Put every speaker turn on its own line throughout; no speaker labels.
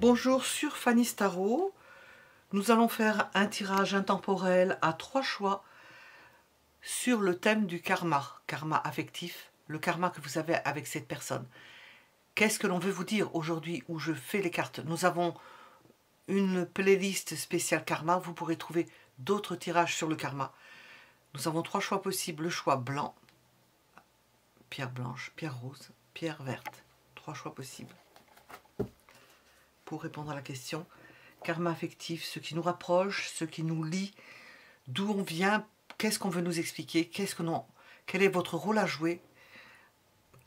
Bonjour sur Fanny Tarot. Nous allons faire un tirage intemporel à 3 choix sur le thème du karma, karma affectif, le karma que vous avez avec cette personne. Qu'est-ce que l'on veut vous dire aujourd'hui où je fais les cartes? Nous avons une playlist spéciale karma, vous pourrez trouver d'autres tirages sur le karma. Nous avons 3 choix possibles, le choix blanc, pierre blanche, pierre rose, pierre verte. 3 choix possibles. Pour répondre à la question, karma affectif, ce qui nous rapproche, ce qui nous lie, d'où on vient, qu'est-ce qu'on veut nous expliquer, quel est votre rôle à jouer,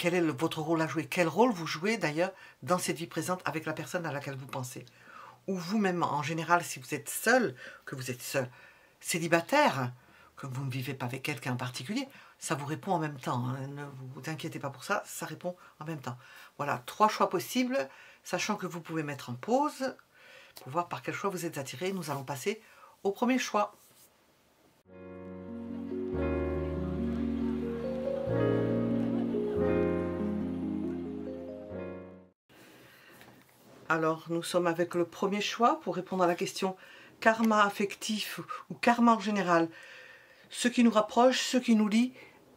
votre rôle à jouer, quel rôle vous jouez d'ailleurs dans cette vie présente avec la personne à laquelle vous pensez. Ou vous-même en général, si vous êtes seul, célibataire, que vous ne vivez pas avec quelqu'un en particulier, ça vous répond en même temps, hein. Ne vous inquiétez pas pour ça, ça répond en même temps. Voilà, 3 choix possibles, sachant que vous pouvez mettre en pause pour voir par quel choix vous êtes attiré. Nous allons passer au premier choix. Alors, nous sommes avec le premier choix pour répondre à la question karma affectif ou karma en général. Ce qui nous rapproche, ce qui nous lie.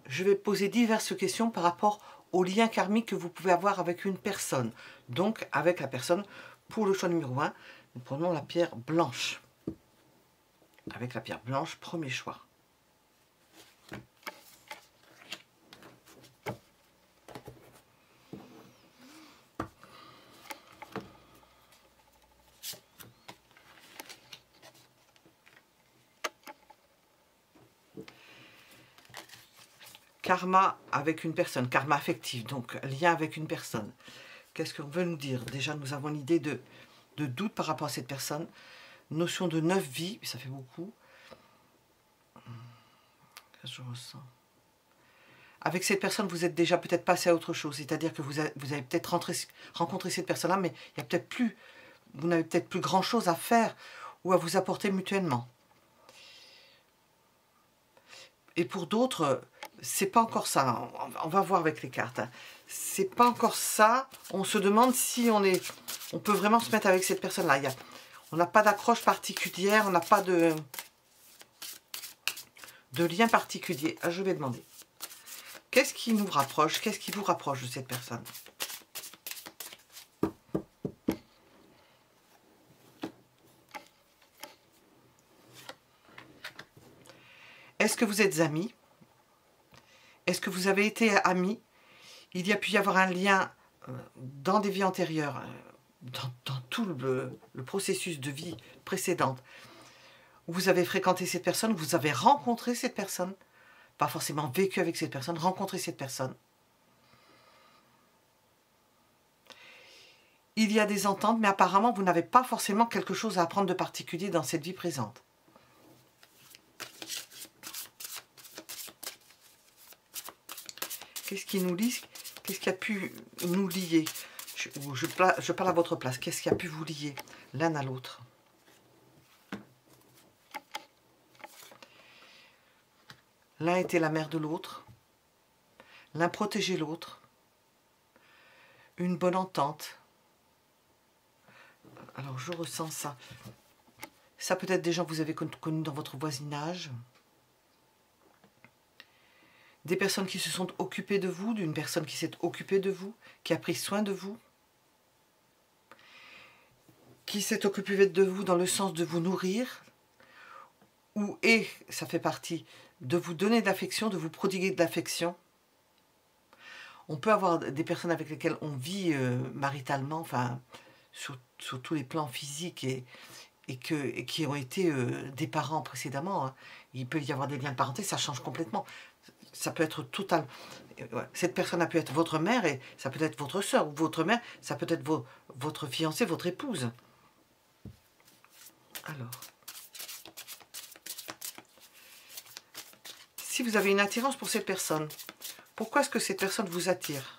Je vais poser diverses questions par rapport au lien karmique que vous pouvez avoir avec une personne. Donc, avec la personne, pour le choix numéro 1, nous prenons la pierre blanche. Avec la pierre blanche, premier choix. Karma avec une personne, karma affectif, donc lien avec une personne. Qu'est-ce qu'on veut nous dire? Déjà, nous avons l'idée de doute par rapport à cette personne. Notion de 9 vies, ça fait beaucoup. Qu'est-ce que je ressens? Avec cette personne, vous êtes déjà peut-être passé à autre chose. C'est-à-dire que vous avez peut-être rencontré cette personne-là, mais il y a peut-être plus, vous n'avez peut-être plus grand-chose à faire ou à vous apporter mutuellement. Et pour d'autres, c'est pas encore ça. On va voir avec les cartes. C'est pas encore ça. On se demande si on peut vraiment se mettre avec cette personne-là. On n'a pas d'accroche particulière, on n'a pas de lien particulier. Ah, je vais demander. Qu'est-ce qui nous rapproche? Qu'est-ce qui vous rapproche de cette personne? Est-ce que vous êtes amis? Est-ce que vous avez été amis? Il y a pu y avoir un lien dans des vies antérieures, dans tout le processus de vie précédente. Vous avez fréquenté cette personne, vous avez rencontré cette personne, pas forcément vécu avec cette personne, rencontré cette personne. Il y a des ententes, mais apparemment vous n'avez pas forcément quelque chose à apprendre de particulier dans cette vie présente. Qu'est-ce qui nous lie? Qu'est-ce qui a pu nous lier? Je parle à votre place. Qu'est-ce qui a pu vous lier l'un à l'autre? L'un était la mère de l'autre. L'un protégeait l'autre. Une bonne entente. Alors, je ressens ça. Ça peut être des gens que vous avez connus dans votre voisinage. Des personnes qui se sont occupées de vous, d'une personne qui s'est occupée de vous, qui a pris soin de vous, qui s'est occupée de vous dans le sens de vous nourrir, et ça fait partie de vous donner de l'affection, de vous prodiguer de l'affection. On peut avoir des personnes avec lesquelles on vit maritalement, enfin, sur tous les plans physiques et qui ont été des parents précédemment. Hein. Il peut y avoir des liens de parenté, ça change complètement. Ça peut être total. Cette personne a pu être votre mère et ça peut être votre soeur ou votre mère, ça peut être votre fiancée, votre épouse. Alors, si vous avez une attirance pour cette personne, pourquoi est-ce que cette personne vous attire?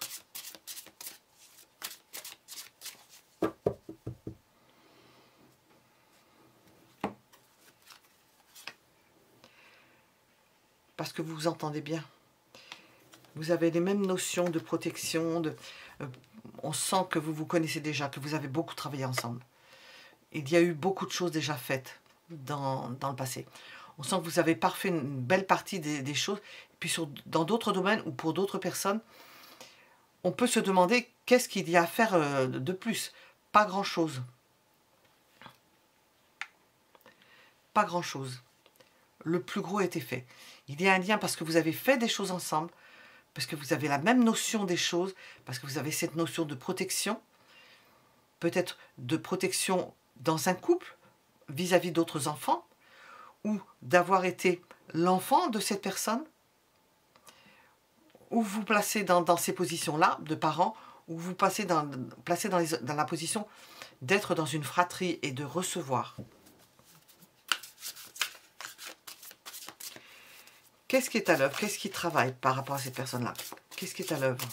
Parce que vous vous entendez bien. Vous avez les mêmes notions de protection. On sent que vous vous connaissez déjà, que vous avez beaucoup travaillé ensemble. il y a eu beaucoup de choses déjà faites dans le passé. On sent que vous avez parfait une belle partie des choses. Puis dans d'autres domaines ou pour d'autres personnes, on peut se demander qu'est-ce qu'il y a à faire de plus. Pas grand-chose. Pas grand-chose. Le plus gros a été fait. Il y a un lien parce que vous avez fait des choses ensemble, parce que vous avez la même notion des choses, parce que vous avez cette notion de protection, peut-être de protection dans un couple, vis-à-vis d'autres enfants, ou d'avoir été l'enfant de cette personne, ou vous placez dans ces positions-là, de parents, ou vous placez dans la position d'être dans une fratrie et de recevoir. Qu'est-ce qui est à l'œuvre? Qu'est-ce qui travaille par rapport à cette personne-là? Qu'est-ce qui est à l'œuvre?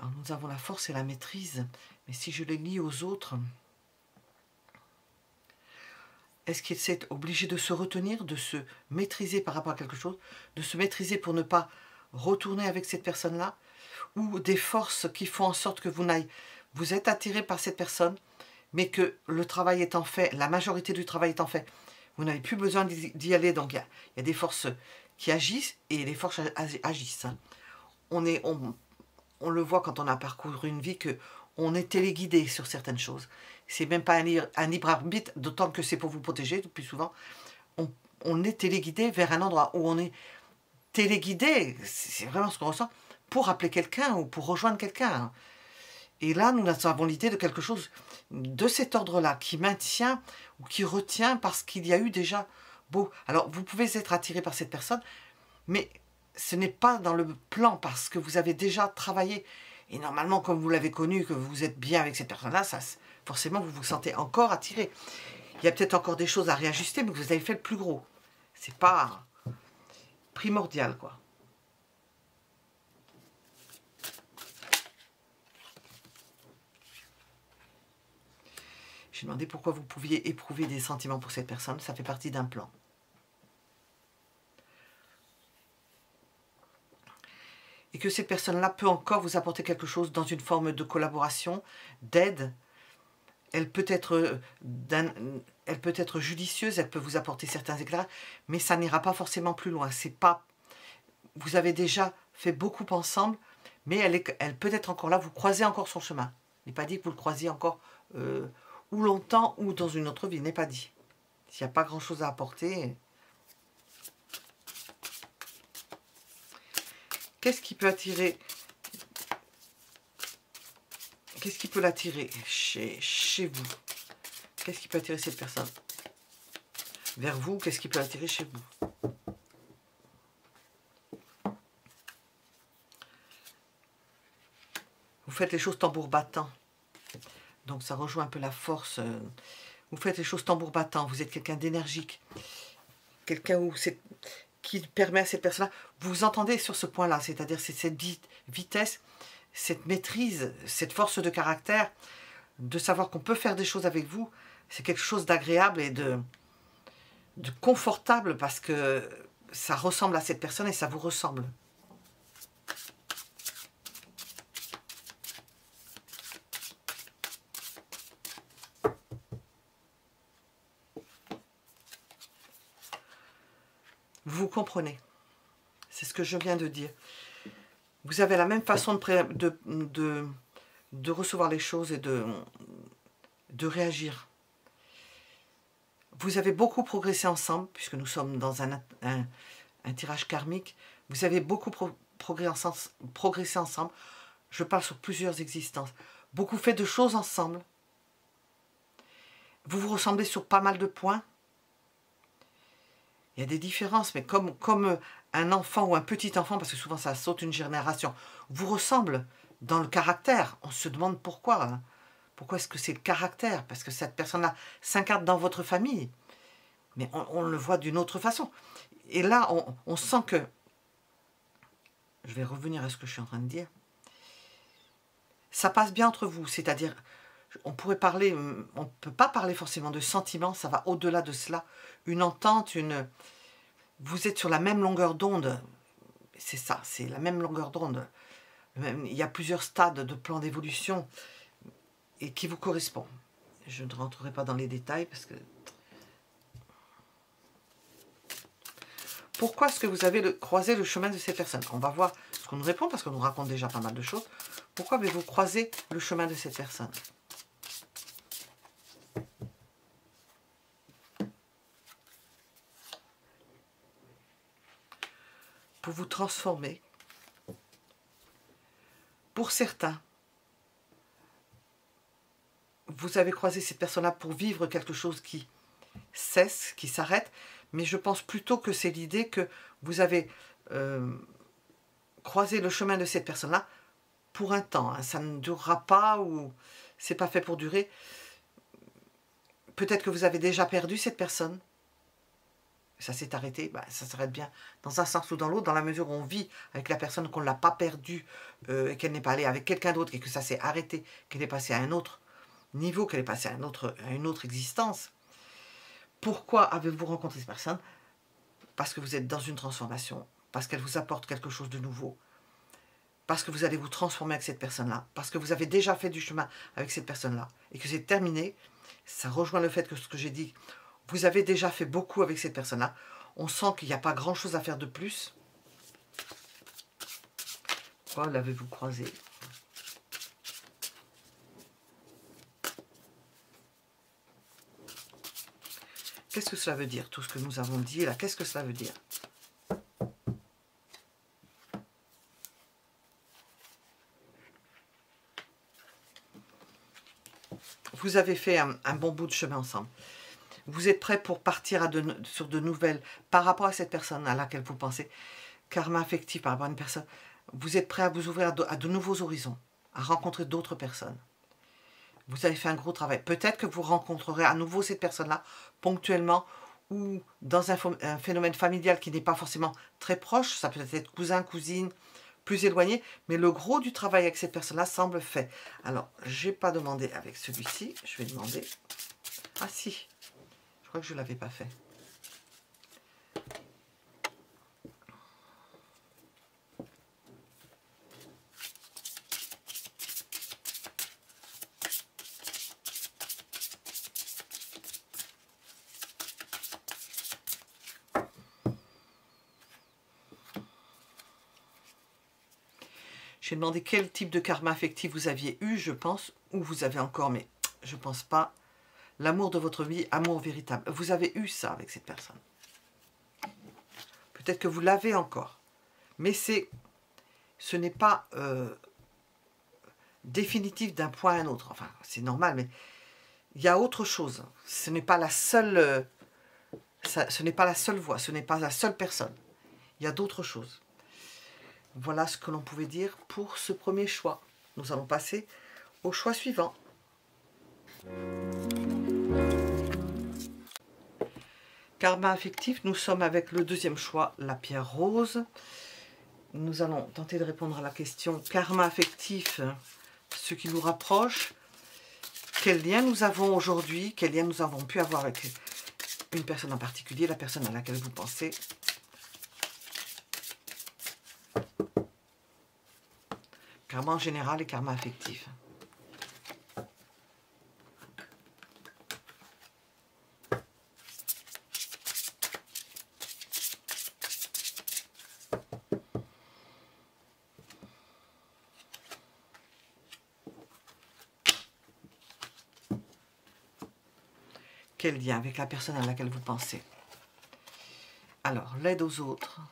Alors nous avons la force et la maîtrise, mais si je les lie aux autres, est-ce qu'il s'est obligé de se retenir, de se maîtriser par rapport à quelque chose, de se maîtriser pour ne pas retourner avec cette personne-là, ou des forces qui font en sorte que vous êtes attiré par cette personne, mais que le travail étant fait, la majorité du travail étant fait, vous n'avez plus besoin d'y aller, donc il y a des forces qui agissent et les forces agissent. On le voit quand on a parcouru une vie que on est téléguidé sur certaines choses. C'est même pas un libre arbitre, d'autant que c'est pour vous protéger, le plus souvent. On est téléguidé vers un endroit où on est téléguidé, c'est vraiment ce qu'on ressent, pour appeler quelqu'un ou pour rejoindre quelqu'un. Et là, nous avons l'idée de quelque chose de cet ordre-là, qui maintient ou qui retient parce qu'il y a eu déjà beau. Alors, vous pouvez être attiré par cette personne, mais ce n'est pas dans le plan parce que vous avez déjà travaillé. Et normalement, comme vous l'avez connu, que vous êtes bien avec cette personne-là, forcément, vous vous sentez encore attiré. Il y a peut-être encore des choses à réajuster, mais vous avez fait le plus gros. C'est pas primordial, quoi. J'ai demandé pourquoi vous pouviez éprouver des sentiments pour cette personne. Ça fait partie d'un plan. Et que cette personne-là peut encore vous apporter quelque chose dans une forme de collaboration, d'aide. Elle peut être judicieuse, elle peut vous apporter certains éclairs, mais ça n'ira pas forcément plus loin. C'est pas, vous avez déjà fait beaucoup ensemble, mais elle peut être encore là, vous croisez encore son chemin. Il n'est pas dit que vous le croisiez encore ou longtemps ou dans une autre vie, il n'est pas dit. S'il n'y a pas grand-chose à apporter... Qu'est-ce qui peut attirer? Qu'est-ce qui peut l'attirer chez vous? Qu'est-ce qui peut attirer cette personne vers vous? Qu'est-ce qui peut l'attirer chez vous? Vous faites les choses tambour battant. Donc ça rejoint un peu la force. Vous faites les choses tambour battant. Vous êtes quelqu'un d'énergique. Quelqu'un qui permet à cette personne-là, vous vous entendez sur ce point-là, c'est-à-dire c'est cette vitesse, cette maîtrise, cette force de caractère, de savoir qu'on peut faire des choses avec vous, c'est quelque chose d'agréable et de confortable parce que ça ressemble à cette personne et ça vous ressemble. Vous comprenez. C'est ce que je viens de dire. Vous avez la même façon de recevoir les choses et de réagir. Vous avez beaucoup progressé ensemble, puisque nous sommes dans un tirage karmique. Vous avez beaucoup progressé ensemble. Je parle sur plusieurs existences. Beaucoup fait de choses ensemble. Vous vous ressemblez sur pas mal de points. Il y a des différences, mais comme un enfant ou un petit enfant, parce que souvent ça saute une génération, vous ressemble dans le caractère. On se demande pourquoi. Hein. Pourquoi est-ce que c'est le caractère? Parce que cette personne-là s'incarne dans votre famille. Mais on le voit d'une autre façon. Et là, on sent que... Je vais revenir à ce que je suis en train de dire. ça passe bien entre vous, c'est-à-dire, on pourrait parler, on ne peut pas parler forcément de sentiments, ça va au-delà de cela. Une entente, vous êtes sur la même longueur d'onde, c'est ça, c'est la même longueur d'onde. Il y a plusieurs stades de plan d'évolution et qui vous correspond. Je ne rentrerai pas dans les détails parce que... Pourquoi est-ce que vous avez croisé le chemin de ces personnes? On va voir ce qu'on nous répond parce qu'on nous raconte déjà pas mal de choses. Pourquoi avez-vous croisé le chemin de cette personne? Pour vous transformer. Pour certains, vous avez croisé cette personne-là pour vivre quelque chose qui cesse, qui s'arrête, mais je pense plutôt que c'est l'idée que vous avez croisé le chemin de cette personne-là pour un temps. Hein. Ça ne durera pas ou c'est pas fait pour durer. Peut-être que vous avez déjà perdu cette personne. Ça s'est arrêté, bah, ça s'arrête bien dans un sens ou dans l'autre, dans la mesure où on vit avec la personne qu'on ne l'a pas perdue, et qu'elle n'est pas allée avec quelqu'un d'autre, et que ça s'est arrêté, qu'elle est passée à un autre niveau, qu'elle est passée à une autre existence. Pourquoi avez-vous rencontré cette personne? Parce que vous êtes dans une transformation, parce qu'elle vous apporte quelque chose de nouveau, parce que vous allez vous transformer avec cette personne-là, parce que vous avez déjà fait du chemin avec cette personne-là, et que c'est terminé. Ça rejoint le fait que ce que j'ai dit, vous avez déjà fait beaucoup avec cette personne-là. On sent qu'il n'y a pas grand-chose à faire de plus. Pourquoi l'avez-vous croisé? Qu'est-ce que cela veut dire, tout ce que nous avons dit là? Qu'est-ce que cela veut dire? Vous avez fait un bon bout de chemin ensemble. Vous êtes prêts pour partir sur de nouvelles, par rapport à cette personne à laquelle vous pensez, karma affectif par rapport à une personne, vous êtes prêts à vous ouvrir à de nouveaux horizons, à rencontrer d'autres personnes. Vous avez fait un gros travail. Peut-être que vous rencontrerez à nouveau cette personne-là, ponctuellement, ou dans un phénomène familial qui n'est pas forcément très proche, ça peut être cousin, cousine, plus éloigné, mais le gros du travail avec cette personne-là semble fait. Alors, je n'ai pas demandé avec celui-ci, je vais demander... Ah si, je crois que je ne l'avais pas fait. J'ai demandé quel type de karma affectif vous aviez eu, je pense, ou vous avez encore, mais je ne pense pas. L'amour de votre vie, amour véritable. Vous avez eu ça avec cette personne. Peut-être que vous l'avez encore. Mais ce n'est pas définitif d'un point à un autre. Enfin, c'est normal, mais il y a autre chose. Ce n'est pas la seule, ce n'est pas la seule voie, ce n'est pas la seule personne. Il y a d'autres choses. Voilà ce que l'on pouvait dire pour ce premier choix. Nous allons passer au choix suivant. Karma affectif, nous sommes avec le deuxième choix, la pierre rose. Nous allons tenter de répondre à la question karma affectif, ce qui nous rapproche. Quel lien nous avons aujourd'hui, quel lien nous avons pu avoir avec une personne en particulier, la personne à laquelle vous pensez. Karma en général et karma affectif. Quel lien avec la personne à laquelle vous pensez? Alors, l'aide aux autres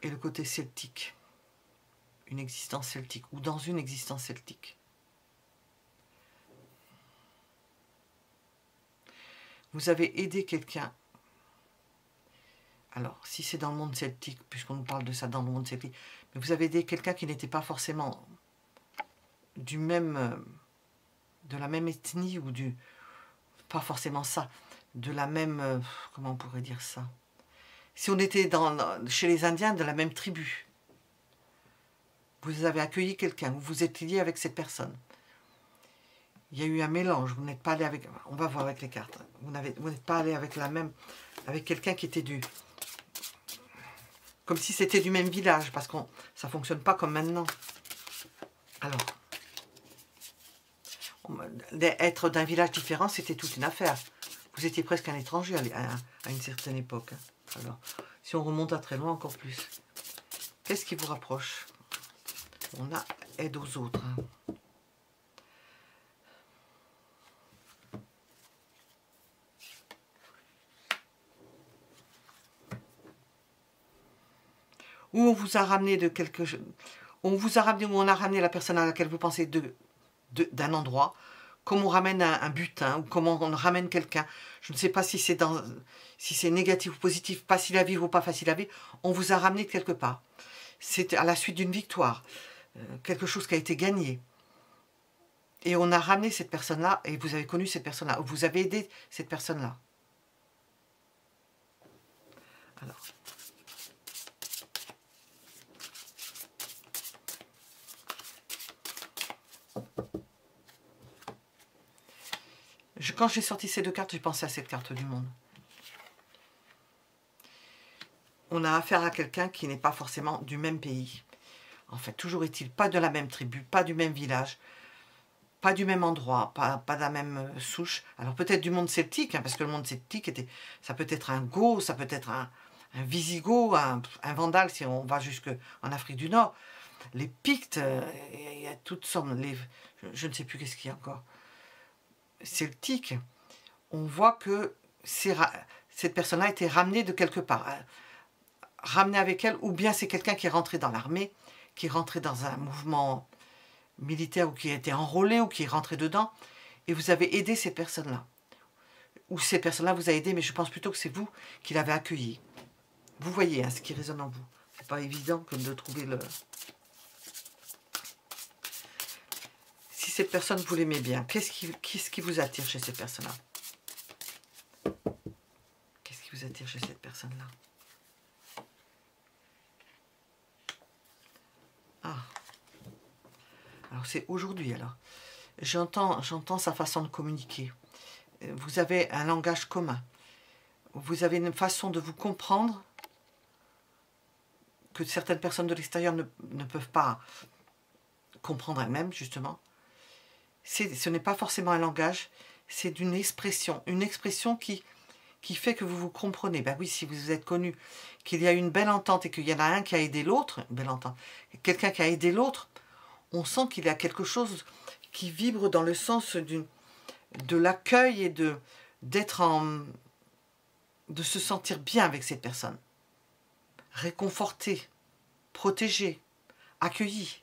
et le côté celtique. Une existence celtique ou dans une existence celtique. Vous avez aidé quelqu'un. Alors, si c'est dans le monde celtique, puisqu'on nous parle de ça dans le monde celtique, mais vous avez aidé quelqu'un qui n'était pas forcément du même, de la même ethnie ou du, pas forcément ça, de la même, comment on pourrait dire ça? Si on était chez les Indiens, de la même tribu. Vous avez accueilli quelqu'un, vous vous êtes lié avec cette personne. Il y a eu un mélange, vous n'êtes pas allé avec... On va voir avec les cartes. Vous n'êtes pas allé avec la même... Avec quelqu'un qui était du... Comme si c'était du même village, parce que ça ne fonctionne pas comme maintenant. Alors, être d'un village différent, c'était toute une affaire. Vous étiez presque un étranger à une certaine époque. Alors, si on remonte à très loin, encore plus. Qu'est-ce qui vous rapproche? On a aide aux autres. Ou on vous a ramené de quelque chose. On vous a ramené, ou on a ramené la personne à laquelle vous pensez d'un endroit, comme on ramène un butin, ou comment on ramène quelqu'un. Je ne sais pas si c'est négatif ou positif, facile à vivre ou pas facile à vivre. On vous a ramené de quelque part. C'est à la suite d'une victoire, quelque chose qui a été gagné. Et on a ramené cette personne-là, et vous avez connu cette personne-là, ou vous avez aidé cette personne-là. Alors. Quand j'ai sorti ces deux cartes, j'ai pensé à cette carte du monde. On a affaire à quelqu'un qui n'est pas forcément du même pays. En fait, toujours est-il pas de la même tribu, pas du même village, pas du même endroit, pas de la même souche. Alors peut-être du monde celtique, hein, parce que le monde celtique, ça peut être un Goth, ça peut être un Visigoth, un Vandale, si on va jusqu'en Afrique du Nord. Les Pictes, il y a toutes sortes, je ne sais plus qu'est-ce qu'il y a encore. Celtique, on voit que cette personne-là a été ramenée de quelque part, ramenée avec elle, ou bien c'est quelqu'un qui est rentré dans l'armée, qui est rentré dans un mouvement militaire, ou qui a été enrôlé, ou qui est rentré dedans, et vous avez aidé cette personne-là. Ou cette personne-là vous a aidé, mais je pense plutôt que c'est vous qui l'avez accueilli. Vous voyez hein, ce qui résonne en vous. C'est pas évident comme de trouver le... Si cette personne, vous l'aimez bien, qu'est-ce qui vous attire chez cette personne-là? Qu'est-ce qui vous attire chez cette personne-là? Ah. Alors c'est aujourd'hui alors. J'entends sa façon de communiquer. Vous avez un langage commun. Vous avez une façon de vous comprendre que certaines personnes de l'extérieur ne peuvent pas comprendre elles-mêmes, justement. Ce n'est pas forcément un langage, c'est une expression qui fait que vous vous comprenez. Ben oui, si vous êtes connu qu'il y a une belle entente et qu'il y en a un qui a aidé l'autre, une belle entente, quelqu'un qui a aidé l'autre, on sent qu'il y a quelque chose qui vibre dans le sens de l'accueil et de se sentir bien avec cette personne. Réconforté, protégé, accueilli.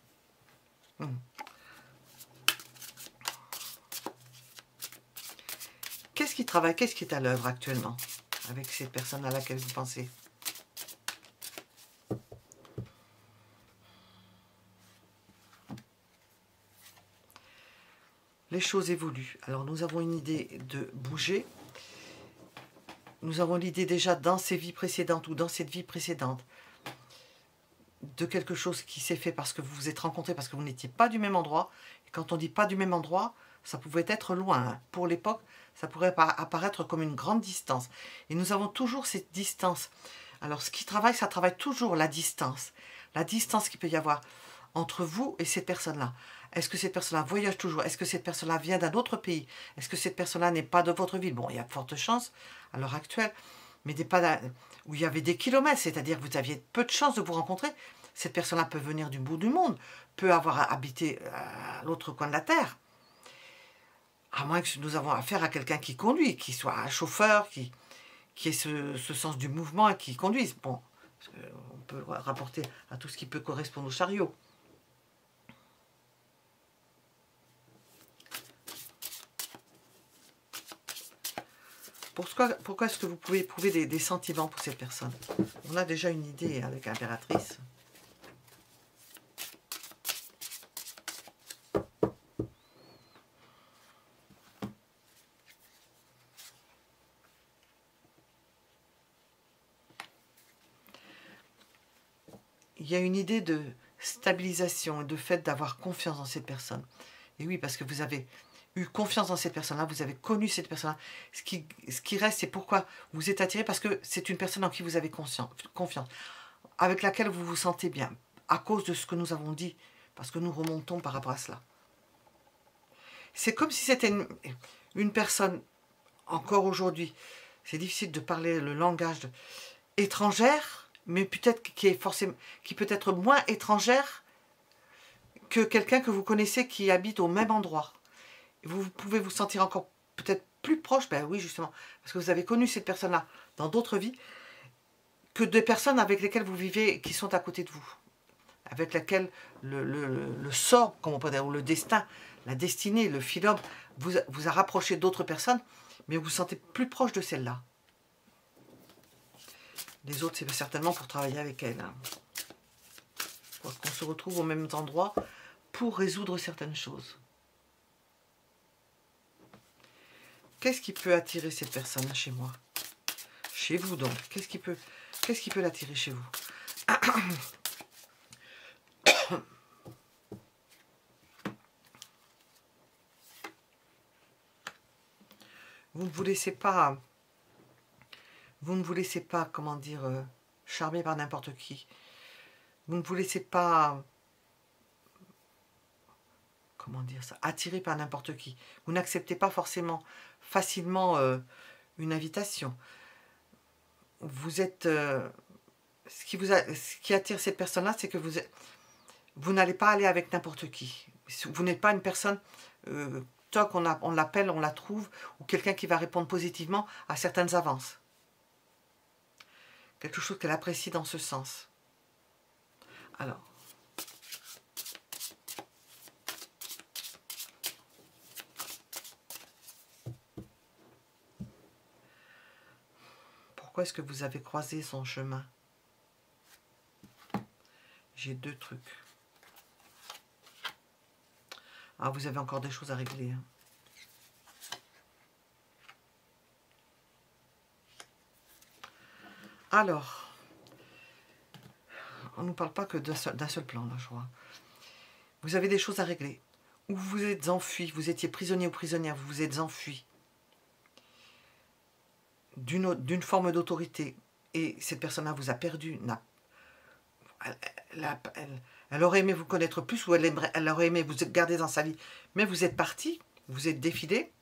Qu'est-ce qui travaille, qu'est-ce qui est à l'œuvre actuellement avec cette personne à laquelle vous pensez? Les choses évoluent. Alors nous avons une idée de bouger. Nous avons l'idée déjà dans ces vies précédentes ou dans cette vie précédente de quelque chose qui s'est fait parce que vous vous êtes rencontrés, parce que vous n'étiez pas du même endroit. Et quand on dit pas du même endroit, ça pouvait être loin. Hein. Pour l'époque, ça pourrait apparaître comme une grande distance. Et nous avons toujours cette distance. Alors ce qui travaille, ça travaille toujours la distance. La distance qu'il peut y avoir entre vous et cette personne-là. Est-ce que cette personne-là voyage toujours? Est-ce que cette personne-là vient d'un autre pays? Est-ce que cette personne-là n'est pas de votre ville? Bon, il y a de fortes chances à l'heure actuelle, mais où il y avait des kilomètres, c'est-à-dire que vous aviez peu de chances de vous rencontrer. Cette personne-là peut venir du bout du monde, peut avoir habité à l'autre coin de la terre. À moins que nous avons affaire à quelqu'un qui conduit, qui soit un chauffeur, qui ait ce sens du mouvement et qui conduise. Bon, on peut rapporter à tout ce qui peut correspondre au chariot. Pourquoi est-ce que vous pouvez éprouver des sentiments pour cette personne? On a déjà une idée avec l'impératrice. Il y a une idée de stabilisation et de fait d'avoir confiance dans cette personne. Et oui, parce que vous avez eu confiance dans cette personne-là, vous avez connu cette personne-là. Ce qui reste, c'est pourquoi vous êtes attiré, parce que c'est une personne en qui vous avez confiance, avec laquelle vous vous sentez bien, à cause de ce que nous avons dit, parce que nous remontons par rapport à cela. C'est comme si c'était une personne, encore aujourd'hui, c'est difficile de parler le langage étrangère, mais peut-être qui peut être moins étrangère que quelqu'un que vous connaissez qui habite au même endroit. Vous pouvez vous sentir encore peut-être plus proche, ben oui justement, parce que vous avez connu cette personne-là dans d'autres vies, que des personnes avec lesquelles vous vivez, qui sont à côté de vous, avec lesquelles le sort, comme on peut dire, ou le destin, la destinée, le philum, vous a rapproché d'autres personnes, mais vous vous sentez plus proche de celle-là. Les autres, c'est certainement pour travailler avec elles. Hein. Qu'on se retrouve au même endroit pour résoudre certaines choses. Qu'est-ce qui peut attirer cette personne chez moi? Chez vous donc. Qu'est-ce qui peut l'attirer chez vous? Vous ne vous laissez pas, comment dire, charmer par n'importe qui. Vous ne vous laissez pas, comment dire ça, attirer par n'importe qui. Vous n'acceptez pas forcément facilement une invitation. Vous êtes, ce qui attire cette personne-là, c'est que vous n'allez pas aller avec n'importe qui. Vous n'êtes pas une personne, toc, on l'appelle, on la trouve, ou quelqu'un qui va répondre positivement à certaines avances. Quelque chose qu'elle apprécie dans ce sens. Alors, pourquoi est-ce que vous avez croisé son chemin? J'ai deux trucs. Ah, vous avez encore des choses à régler. Hein. Alors, on ne nous parle pas que d'un seul plan, là, je crois. Vous avez des choses à régler. Ou vous vous êtes enfui, vous étiez prisonnier ou prisonnière, vous vous êtes enfui d'une forme d'autorité. Et cette personne-là vous a perdu. Elle aurait aimé vous connaître plus, ou elle aurait aimé vous garder dans sa vie. Mais vous êtes parti, vous êtes défilé.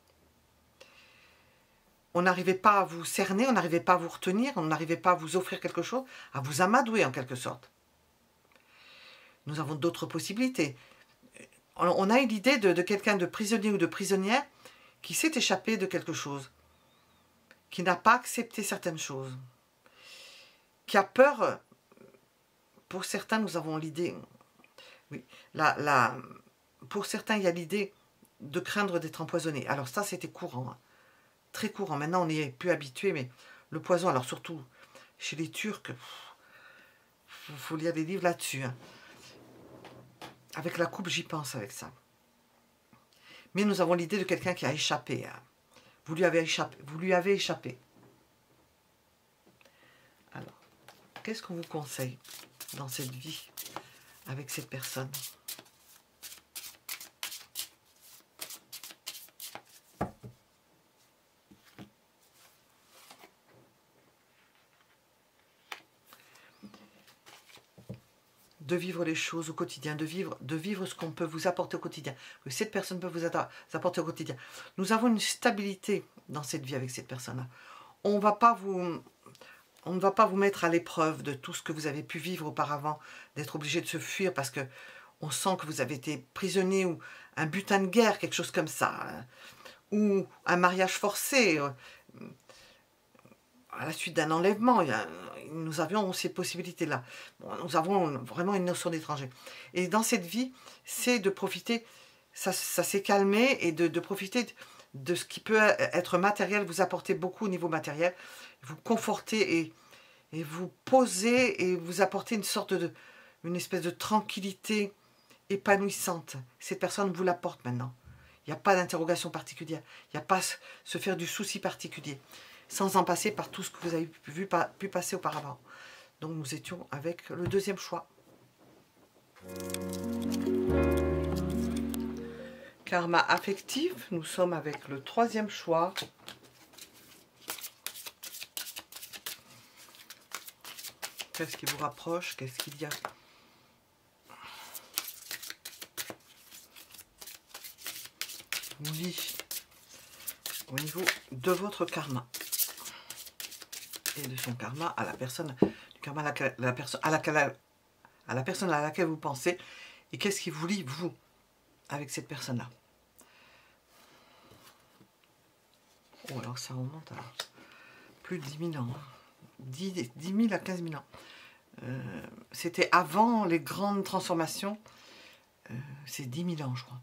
On n'arrivait pas à vous cerner, on n'arrivait pas à vous retenir, on n'arrivait pas à vous offrir quelque chose, à vous amadouer en quelque sorte. Nous avons d'autres possibilités. On a eu l'idée de quelqu'un de prisonnier ou de prisonnière qui s'est échappé de quelque chose, qui n'a pas accepté certaines choses, qui a peur. Pour certains, nous avons l'idée, oui, pour certains, il y a l'idée de craindre d'être empoisonné. Alors ça, c'était courant, hein, très courant. Maintenant, on n'y est plus habitué, mais le poison, alors surtout chez les Turcs, il faut lire des livres là-dessus. Hein. Avec la coupe, j'y pense avec ça. Mais nous avons l'idée de quelqu'un qui a échappé. Hein. Vous lui avez échappé. Alors, qu'est-ce qu'on vous conseille dans cette vie avec cette personne? De vivre les choses au quotidien, de vivre ce qu'on peut vous apporter au quotidien, que cette personne peut vous apporter au quotidien. Nous avons une stabilité dans cette vie avec cette personne-là. On ne va pas vous mettre à l'épreuve de tout ce que vous avez pu vivre auparavant, d'être obligé de se fuir parce que on sent que vous avez été prisonnier ou un butin de guerre, quelque chose comme ça, hein, ou un mariage forcé. À la suite d'un enlèvement, nous avions ces possibilités-là. Bon, nous avons vraiment une notion d'étranger. Et dans cette vie, c'est de profiter, ça s'est calmé, et de profiter de ce qui peut être matériel, vous apporter beaucoup au niveau matériel, vous conforter et vous poser et vous apporter une espèce de tranquillité épanouissante. Cette personne vous l'apporte maintenant. Il n'y a pas d'interrogation particulière. Il n'y a pas se faire du souci particulier. Sans en passer par tout ce que vous avez pu passer auparavant. Donc nous étions avec le deuxième choix. Karma affectif, nous sommes avec le troisième choix. Qu'est-ce qui vous rapproche? Qu'est-ce qu'il y a? Oui, au niveau de votre karma et de son karma à la personne, du karma à la personne à laquelle vous pensez, et qu'est-ce qui vous lie vous avec cette personne-là. Oh, alors ça remonte à plus de 10 000 ans, hein. 10 000 à 15 000 ans. C'était avant les grandes transformations, c'est 10 000 ans je crois.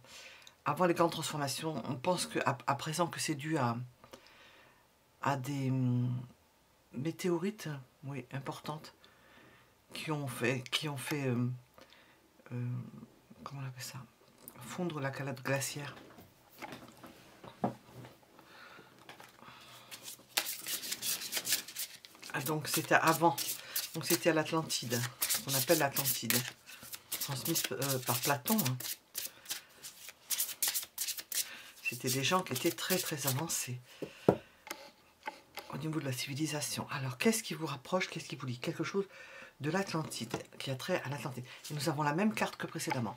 Avant les grandes transformations, on pense qu'à présent que c'est dû à des météorites, oui, importantes, qui ont fait comment on appelle ça, fondre la calotte glaciaire. Ah, donc c'était avant, donc c'était à l'Atlantide, qu'on appelle l'Atlantide, transmise par Platon, hein. C'était des gens qui étaient très très avancés au niveau de la civilisation. Alors, qu'est-ce qui vous rapproche? Qu'est-ce qui vous lie? Quelque chose de l'Atlantide, qui a trait à l'Atlantide. Et nous avons la même carte que précédemment.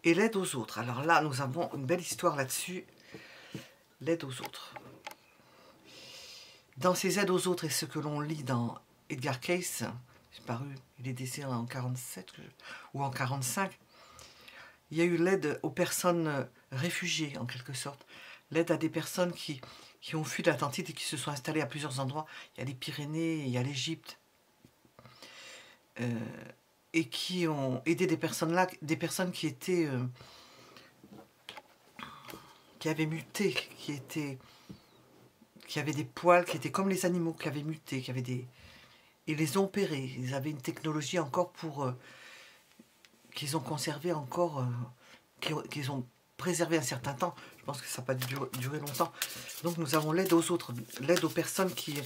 Et l'aide aux autres. Alors là, nous avons une belle histoire là-dessus. L'aide aux autres. Dans ces aides aux autres et ce que l'on lit dans Edgar Cayce, c'est paru, il est décédé en 47 ou en 45, il y a eu l'aide aux personnes réfugiées, en quelque sorte. L'aide à des personnes qui ont fui de l'Atlantide et qui se sont installées à plusieurs endroits. Il y a les Pyrénées, il y a l'Égypte. Et qui ont aidé des personnes qui étaient... qui avaient muté, qui avaient des poils, qui étaient comme les animaux, qui avaient muté, qui avaient des... Ils les ont opérés. Ils avaient une technologie encore pour... qu'ils ont conservé encore... qu'ils ont préservé un certain temps. Je pense que ça n'a pas duré longtemps. Donc nous avons l'aide aux autres, l'aide aux personnes qui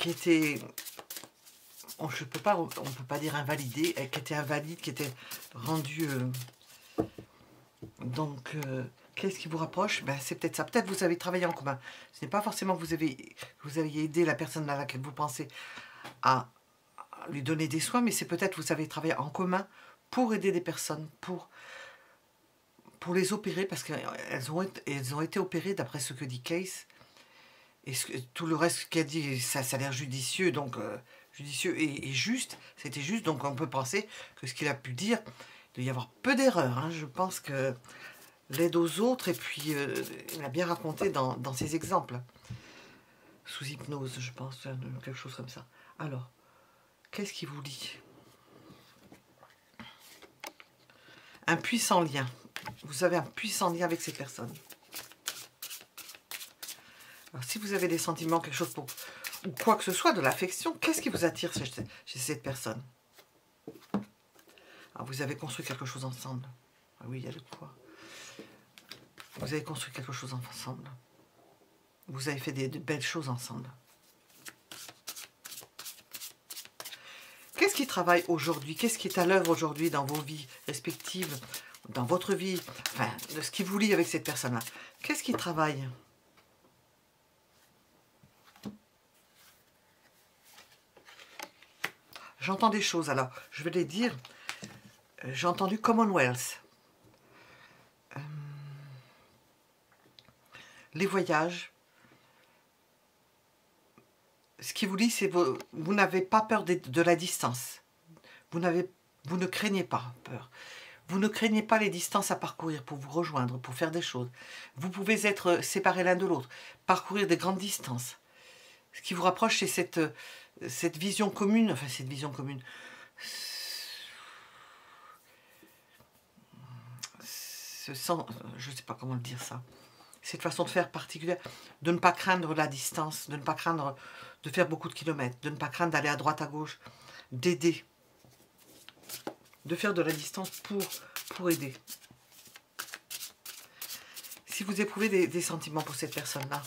étaient... on ne peut pas dire invalidées, qui étaient invalides, qui étaient rendues... donc... qu'est-ce qui vous rapproche? Ben, c'est peut-être ça. Peut-être vous avez travaillé en commun. Ce n'est pas forcément que vous avez aidé la personne à laquelle vous pensez à lui donner des soins, mais c'est peut-être que vous avez travaillé en commun pour aider des personnes, pour les opérer, parce qu'elles ont été opérées d'après ce que dit Cayce. Et tout le reste qu'elle dit, ça a l'air judicieux, donc judicieux et juste. C'était juste, donc on peut penser que ce qu'il a pu dire, il doit y avoir peu d'erreurs. Hein. Je pense que l'aide aux autres, et puis il a bien raconté dans ses exemples. Sous hypnose, je pense, quelque chose comme ça. Alors, qu'est-ce qui vous lie? Un puissant lien. Vous avez un puissant lien avec ces personnes. Alors, si vous avez des sentiments, quelque chose pour... ou quoi que ce soit, de l'affection, qu'est-ce qui vous attire chez cette personne? Alors, vous avez construit quelque chose ensemble. Ah oui, il y a de quoi. Vous avez construit quelque chose ensemble. Vous avez fait de belles choses ensemble. Qu'est-ce qui travaille aujourd'hui? Qu'est-ce qui est à l'œuvre aujourd'hui dans vos vies respectives, dans votre vie, enfin, de ce qui vous lie avec cette personne-là? Qu'est-ce qui travaille? J'entends des choses, alors je vais les dire. J'ai entendu Commonwealth. Les voyages. Ce qui vous lie, c'est que vous n'avez pas peur de la distance. Vous ne craignez pas peur. Vous ne craignez pas les distances à parcourir pour vous rejoindre, pour faire des choses. Vous pouvez être séparés l'un de l'autre, parcourir des grandes distances. Ce qui vous rapproche, c'est cette vision commune, enfin cette vision commune. Je ne sais pas comment le dire ça. Cette façon de faire particulière, de ne pas craindre la distance, de ne pas craindre de faire beaucoup de kilomètres, de ne pas craindre d'aller à droite, à gauche, d'aider. De faire de la distance pour aider. Si vous éprouvez des sentiments pour cette personne-là,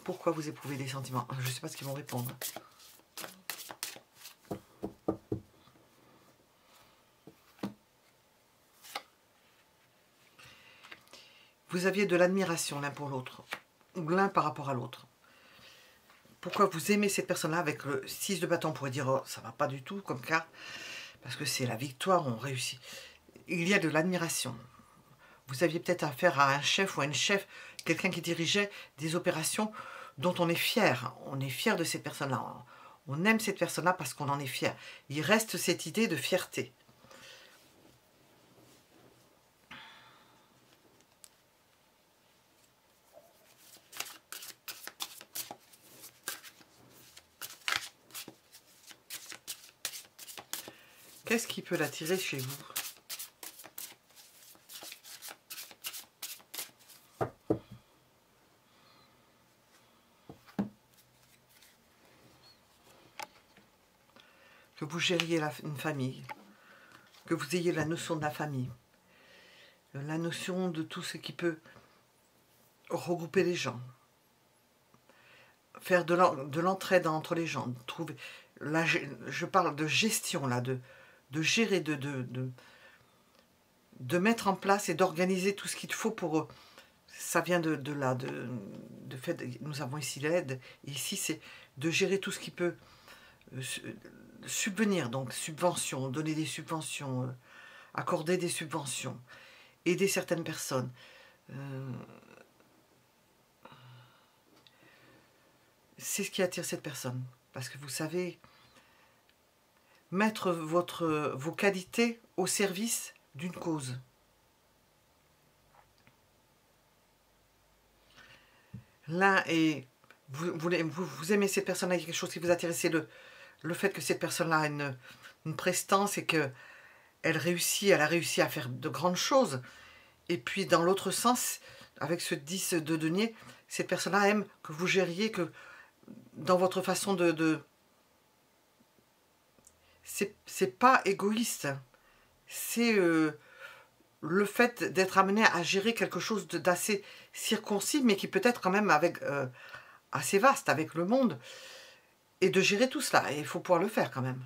pourquoi vous éprouvez des sentiments? Je ne sais pas ce qu'ils vont répondre. vous aviez de l'admiration l'un pour l'autre, ou l'un par rapport à l'autre. Pourquoi vous aimez cette personne-là? Avec le 6 de bâton, on pourrait dire, oh, ça va pas du tout comme carte, parce que c'est la victoire, on réussit. Il y a de l'admiration. Vous aviez peut-être affaire à un chef ou à une chef, quelqu'un qui dirigeait des opérations dont on est fier. On est fier de cette personne-là. On aime cette personne-là parce qu'on en est fier. Il reste cette idée de fierté. Qu'est-ce qui peut l'attirer chez vous? Que vous gériez une famille, que vous ayez la notion de la famille, la notion de tout ce qui peut regrouper les gens, faire de l'entraide entre les gens, trouver, là, je parle de gestion, là, de gérer, de mettre en place et d'organiser tout ce qu'il faut pour... Ça vient de là, de fait, nous avons ici l'aide, et ici c'est de gérer tout ce qui peut subvenir, donc subventions, donner des subventions, accorder des subventions, aider certaines personnes. C'est ce qui attire cette personne, parce que vous savez mettre vos qualités au service d'une cause. L'un est... Vous aimez cette personne-là, il y a quelque chose qui vous attire, c'est le fait que cette personne-là a une prestance et qu'elle réussit, elle a réussi à faire de grandes choses. Et puis dans l'autre sens, avec ce 10 de denier, cette personne-là aime que vous gériez, que dans votre façon de c'est pas égoïste, c'est le fait d'être amené à gérer quelque chose d'assez circoncis, mais qui peut être quand même avec assez vaste, avec le monde, et de gérer tout cela. Et il faut pouvoir le faire quand même.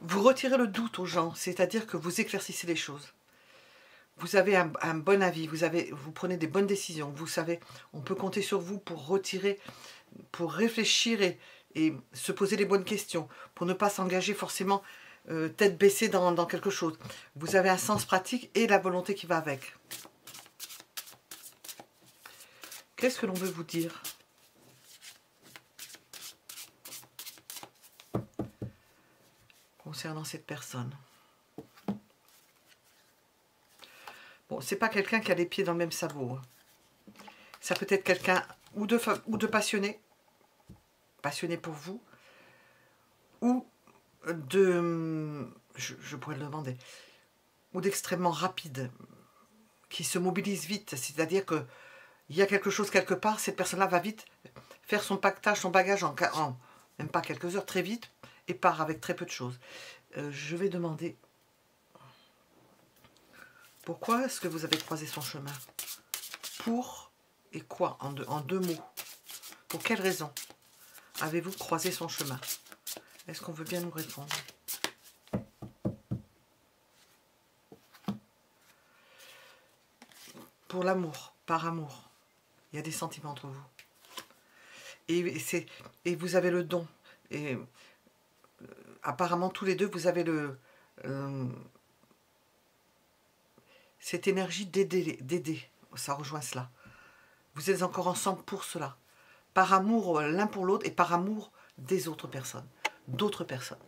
Vous retirez le doute aux gens, c'est-à-dire que vous éclaircissez les choses. Vous avez un bon avis, vous prenez des bonnes décisions, vous savez, on peut compter sur vous pour retirer, pour réfléchir et se poser les bonnes questions, pour ne pas s'engager forcément tête baissée dans quelque chose. Vous avez un sens pratique et la volonté qui va avec. Qu'est-ce que l'on veut vous dire ? Concernant cette personne. Bon, c'est pas quelqu'un qui a les pieds dans le même sabot. Ça peut être quelqu'un ou de passionné pour vous, ou de, je pourrais le demander, ou d'extrêmement rapide, qui se mobilise vite, c'est-à-dire que il y a quelque chose quelque part, cette personne-là va vite faire son pactage, son bagage en même pas quelques heures, très vite, et part avec très peu de choses. Je vais demander pourquoi est-ce que vous avez croisé son chemin? Pour et quoi? En deux mots. Pour quelle raison avez-vous croisé son chemin? Est-ce qu'on veut bien nous répondre? Pour l'amour, par amour. Il y a des sentiments entre vous. Et vous avez le don. Et apparemment, tous les deux, vous avez cette énergie d'aider. Ça rejoint cela. Vous êtes encore ensemble pour cela. Par amour l'un pour l'autre et par amour des autres personnes. D'autres personnes.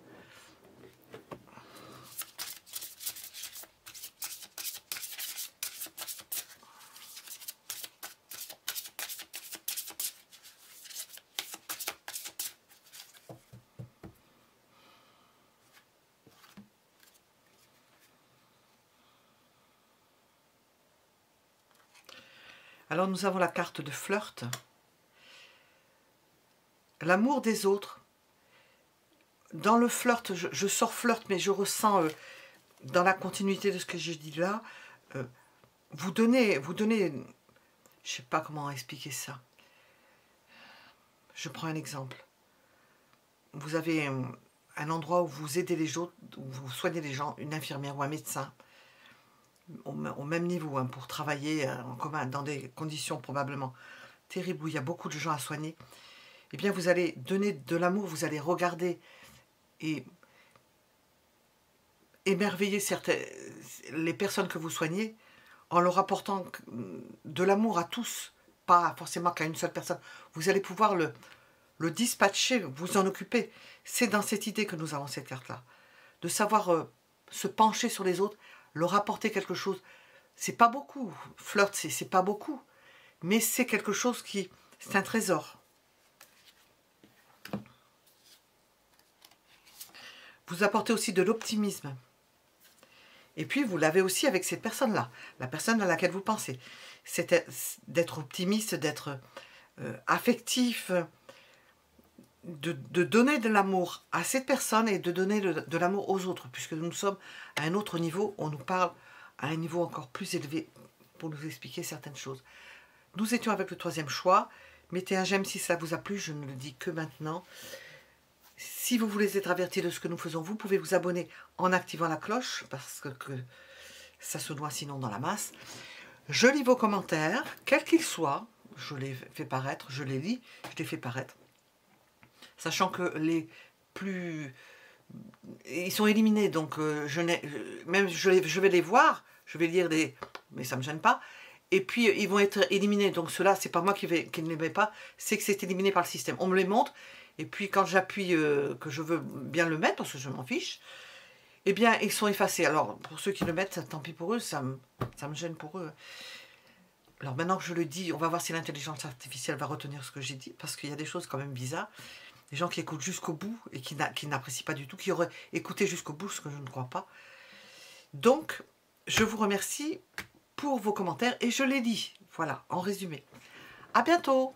Alors nous avons la carte de flirt. L'amour des autres. Dans le flirt, je sors flirt, mais je ressens, dans la continuité de ce que j'ai dit là, vous donnez Je ne sais pas comment expliquer ça. Je prends un exemple. Vous avez un endroit où vous aidez les autres, où vous soignez les gens, une infirmière ou un médecin, au même niveau, hein, pour travailler en commun, dans des conditions probablement terribles, où il y a beaucoup de gens à soigner. Eh bien, vous allez donner de l'amour, vous allez regarder et émerveiller les personnes que vous soignez en leur apportant de l'amour à tous, pas forcément qu'à une seule personne. Vous allez pouvoir le dispatcher, vous en occuper. C'est dans cette idée que nous avons cette carte-là. De savoir se pencher sur les autres, leur apporter quelque chose. C'est pas beaucoup. Flirt, c'est pas beaucoup. Mais c'est quelque chose c'est un trésor. Vous apportez aussi de l'optimisme. Et puis, vous l'avez aussi avec cette personne-là, la personne à laquelle vous pensez. C'est d'être optimiste, d'être affectif, de donner de l'amour à cette personne et de donner de l'amour aux autres, puisque nous sommes à un autre niveau, on nous parle à un niveau encore plus élevé pour nous expliquer certaines choses. Nous étions avec le troisième choix. Mettez un j'aime si ça vous a plu, je ne le dis que maintenant. Si vous voulez être averti de ce que nous faisons, vous pouvez vous abonner en activant la cloche, parce que ça se noie sinon dans la masse. Je lis vos commentaires, quels qu'ils soient, je les fais paraître, je les lis, je les fais paraître. Sachant que les plus... Ils sont éliminés, donc je vais les voir, je vais lire des... Mais ça ne me gêne pas. Et puis, ils vont être éliminés. Donc, ceux-là, c'est pas moi qui ne les mets pas, c'est que c'est éliminé par le système. On me les montre. Et puis, quand j'appuie que je veux bien le mettre, parce que je m'en fiche, eh bien, ils sont effacés. Alors, pour ceux qui le mettent, tant pis pour eux, ça me gêne pour eux. Alors, maintenant que je le dis, on va voir si l'intelligence artificielle va retenir ce que j'ai dit, parce qu'il y a des choses quand même bizarres. Des gens qui écoutent jusqu'au bout et qui n'apprécient pas du tout, qui auraient écouté jusqu'au bout, ce que je ne crois pas. Donc, je vous remercie pour vos commentaires et je les lis. Voilà, en résumé. À bientôt!